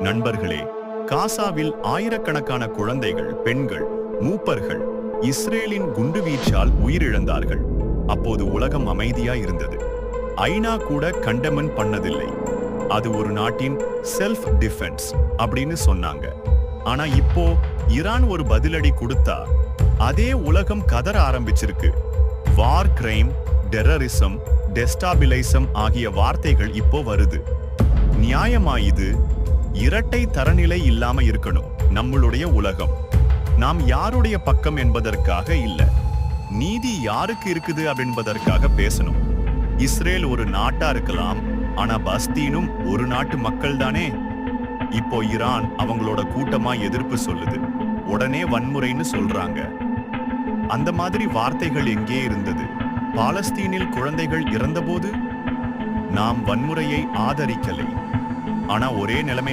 நண்பர்களே, காசாவில் ஆயிரக்கணக்கான குழந்தைகள், பெண்கள், மூப்பர்கள் இஸ்ரேலின் குண்டுவீச்சால் உயிரிழந்தார்கள். அப்போது உலகம் அமைதியா இருந்தது. ஐநா கூட கண்டமன் பண்ணதில்லை. அது ஒரு நாட்டின் செல்ஃப் டிஃபென்ஸ் அப்படின்னு சொன்னாங்க. ஆனா இப்போ ஈரான் ஒரு பதிலடி கொடுத்தா அதே உலகம் கதற ஆரம்பிச்சிருக்கு. வார் கிரைம், டெரரிசம், டெஸ்டாபிலைசம் ஆகிய வார்த்தைகள் இப்போ வருது. நியாயமா இது? இரட்டை தரநிலை இல்லாம இருக்கணும் நம்மளுடைய உலகம். நாம் யாருடைய பக்கம் என்பதற்காக இல்ல, நீதி யாருக்கு இருக்குது என்பதற்காக பேசணும். இஸ்ரேல் ஒரு நாட்டா இருக்கலாம், ஆனா பஸ்தீனும் ஒரு நாட்டு மக்கள் தானே. இப்போ ஈரான் அவங்களோட கூட்டமா எதிர்ப்பு சொல்லுது, உடனே வன்முறைன்னு சொல்றாங்க. அந்த மாதிரி வார்த்தைகள் எங்கே இருந்தது பாலஸ்தீனில் குழந்தைகள் இறந்தபோது? நாம் வன்முறையை ஆதரிக்கலை, ஆனா ஒரே நிலைமை